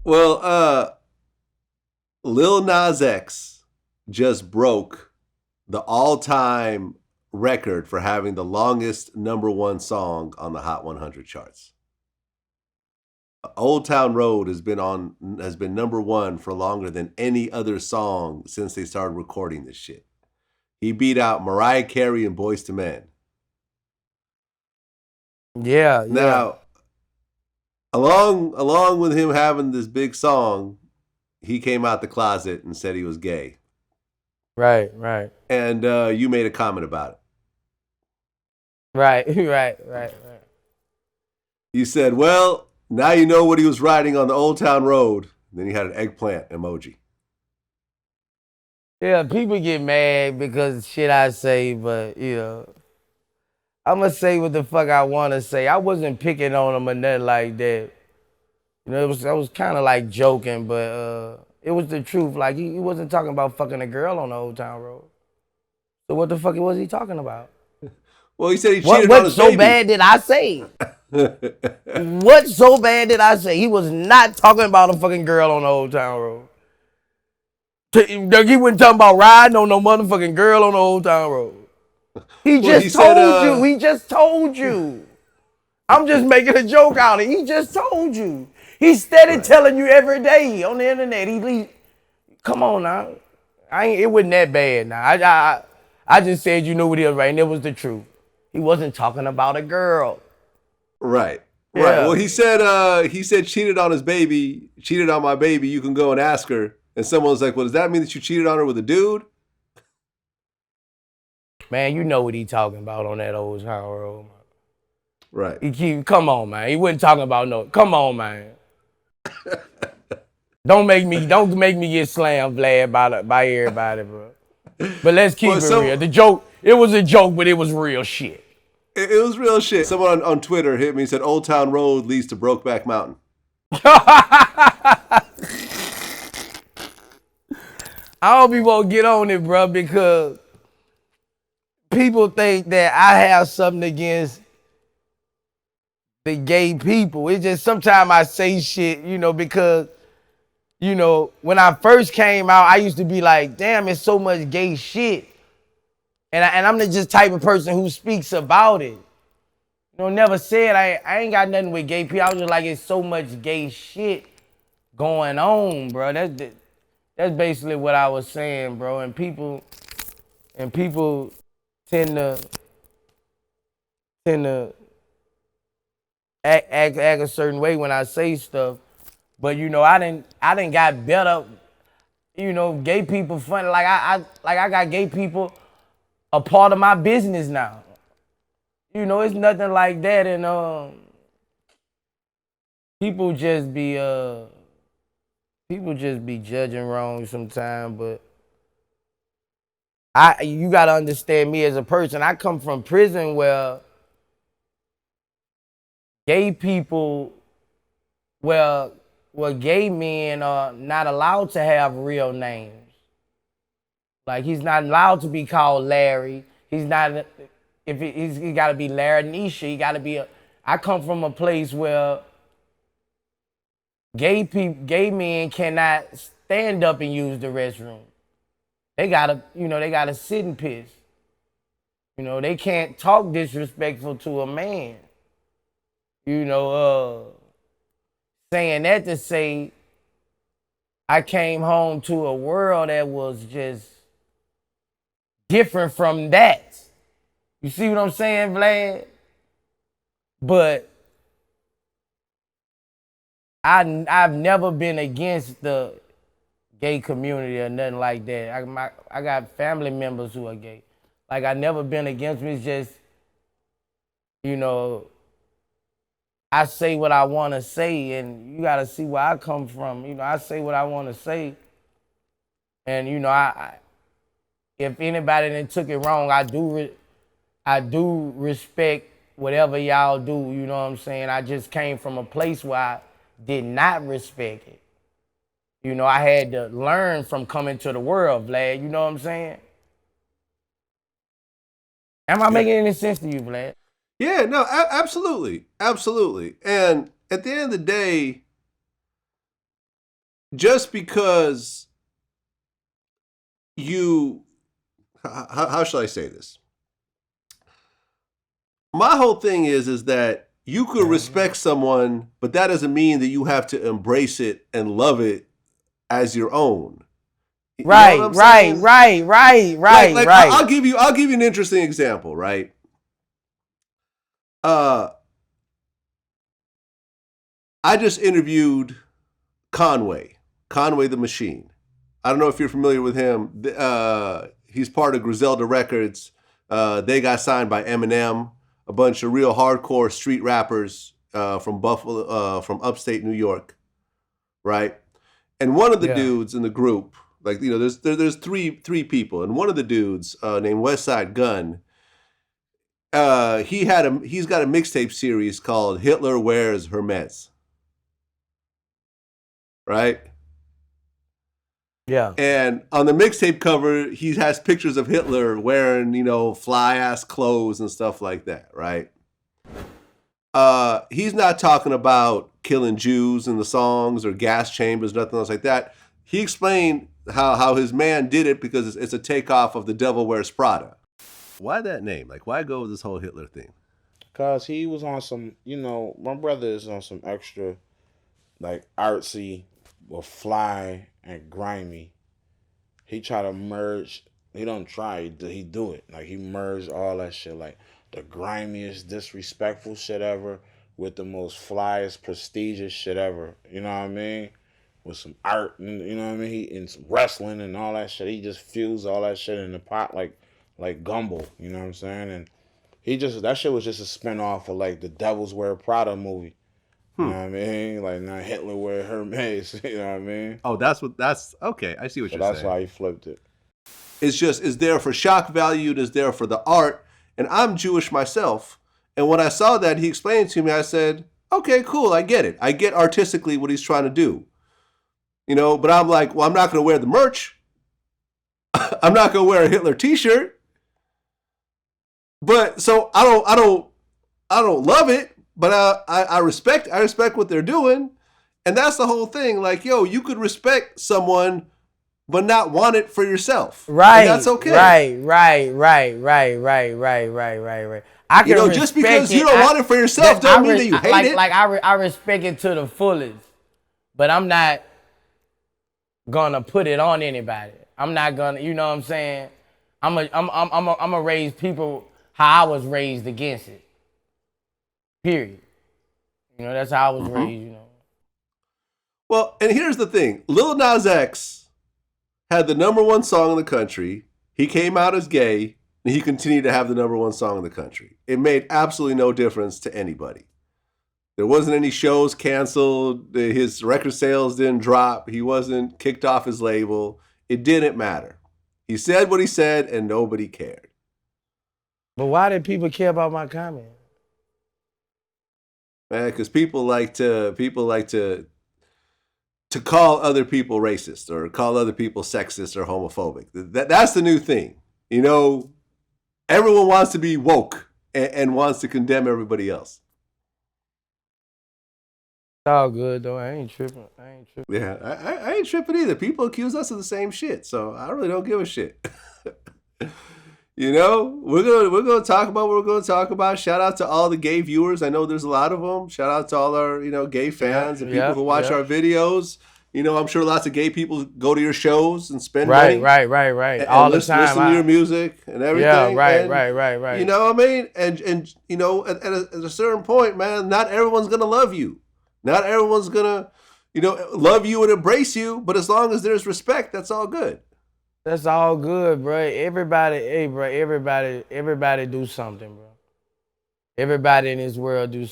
Well, Lil Nas X just broke the all-time record for having the longest number one song on the Hot 100 charts. Old Town Road has been number one for longer than any other song since they started recording this shit. He beat out Mariah Carey and Boyz II Men. Yeah, yeah. Now, along with him having this big song, he came out the closet and said he was gay. Right, right. And you made a comment about it. Right, right. You said, well, now you know what he was riding on the Old Town Road. Then he had an eggplant emoji. Yeah, people get mad because shit I say, but I'm gonna say what the fuck I wanna say. I wasn't picking on him or nothing like that. I was kind of like joking, but it was the truth. Like he wasn't talking about fucking a girl on the Old Town Road. So what the fuck was he talking about? Well, he said he What cheated on his so baby. bad did I say? What so bad did I say? He was not talking about a fucking girl on the Old Town Road. He wasn't talking about riding on no motherfucking girl on the Old Town Road. He just told you. He just told you. I'm just making a joke out of it. He just told you. He steady telling you every day on the internet. Come on now. It wasn't that bad now. I just said you knew what he was right, and it was the truth. He wasn't talking about a girl. Right. Yeah. Right. Well, he said cheated on his baby, cheated on my baby. You can go and ask her. And someone was like, well, does that mean that you cheated on her with a dude? Man, you know what he talking about on that Old Town Road. Right. Come on, man. He wasn't talking about no. Come on, man. Don't make me get slammed, Vlad, by everybody, bro. But let's keep it real. The joke, it was a joke, but it was real shit. It was real shit. Someone on Twitter hit me and said, Old Town Road leads to Brokeback Mountain. I hope he won't get on it, bro, because people think that I have something against the gay people. It's just sometimes I say shit, because, when I first came out, I used to be like, damn, it's so much gay shit. And I'm the just type of person who speaks about it. Never said I ain't got nothing with gay people. I was just like, it's so much gay shit going on, bro. That's basically what I was saying, bro. And people tend to act a certain way when I say stuff. But I didn't got better. Gay people funny. Like I got gay people a part of my business now. It's nothing like that, and people just be judging wrong sometimes. But you gotta understand me as a person. I come from prison where gay people, where gay men are not allowed to have real names. Like he's not allowed to be called Larry. He's not. He got to be Larry Nisha. He got to be I come from a place where gay men cannot stand up and use the restroom. They gotta sit and piss. They can't talk disrespectful to a man. Saying that to say I came home to a world that was just different from that. You see what I'm saying, Vlad? But I've never been against the gay community or nothing like that. I got family members who are gay. Like I never been against me. It's just, I say what I want to say, and you got to see where I come from. I say what I want to say, and if anybody that took it wrong, I do respect whatever y'all do, you know what I'm saying? I just came from a place where I did not respect it. I had to learn from coming to the world, Vlad, you know what I'm saying? Am I making any sense to you, Vlad? Yeah, no, absolutely. Absolutely. And at the end of the day, just because you, how shall I say this? My whole thing is that you could respect someone, but that doesn't mean that you have to embrace it and love it as your own. You know what I'm saying? Right. I'll give you an interesting example, right? I just interviewed Conway the Machine. I don't know if you're familiar with him. He's part of Griselda Records. They got signed by Eminem, a bunch of real hardcore street rappers from Buffalo, from upstate New York, right? And one of the dudes in the group, like, you know, there's three people, and one of the dudes named Westside Gunn, he's got a mixtape series called Hitler Wears Hermes, right? Yeah. And on the mixtape cover, he has pictures of Hitler wearing, you know, fly ass clothes and stuff like that, right? He's not talking about killing Jews in the songs or gas chambers, nothing else like that. He explained how his man did it because it's a takeoff of The Devil Wears Prada. Why that name? Like, why go with this whole Hitler thing? Cause he was on some, you know, my brother is on some extra, like artsy, or fly and grimy. He try to merge. He don't try. He do it. Like he merged all that shit, like the grimiest, disrespectful shit ever, with the most flyest, prestigious shit ever. You know what I mean? With some art, and you know what I mean. He and some wrestling and all that shit. He just fused all that shit in the pot like gumbo. You know what I'm saying? And he just that shit was just a spinoff of like the Devil's Wear Prada movie. You know what I mean? Like now Hitler wear Hermes. You know what I mean? Oh, that's okay. I see what So you're that's saying. why he flipped it. It's there for shock value. It's there for the art. And I'm Jewish myself. And when I saw that, he explained to me, I said, okay, cool. I get it. I get artistically what he's trying to do. You know, but I'm like, well, I'm not going to wear the merch. I'm not going to wear a Hitler t-shirt. But so I don't love it, but I respect what they're doing. And that's the whole thing. Like, yo, you could respect someone but not want it for yourself. Right. And that's okay. Right. I can, you know, just because you don't want it for yourself don't mean that you hate it. Like I respect it to the fullest, but I'm not gonna put it on anybody. I'm not gonna, you know what I'm saying? I'm a raise people how I was raised against it. Period. You know, that's how I was raised, you know. Well, and here's the thing. Lil Nas X had the #1 song in the country. He came out as gay, and he continued to have the #1 song in the country. It made absolutely no difference to anybody. There wasn't any shows canceled. His record sales didn't drop. He wasn't kicked off his label. It didn't matter. He said what he said, and nobody cared. But why did people care about my comment? Man, because people like to call other people racist or call other people sexist or homophobic. That's the new thing. You know, everyone wants to be woke and wants to condemn everybody else. It's all good, though. I ain't tripping. Yeah, I ain't tripping either. People accuse us of the same shit, so I really don't give a shit. You know, we're gonna talk about what we're gonna talk about. Shout out to all the gay viewers. I know there's a lot of them. Shout out to all our gay fans and people who watch our videos. You know, I'm sure lots of gay people go to your shows and spend money. Right. And all the listen, time. Listen to your music and everything. Yeah, right. You know what I mean? And you know, at a certain point, man, not everyone's gonna love you. Not everyone's gonna, love you and embrace you. But as long as there's respect, that's all good. That's all good, bro. Everybody do something, bro. Everybody in this world do something.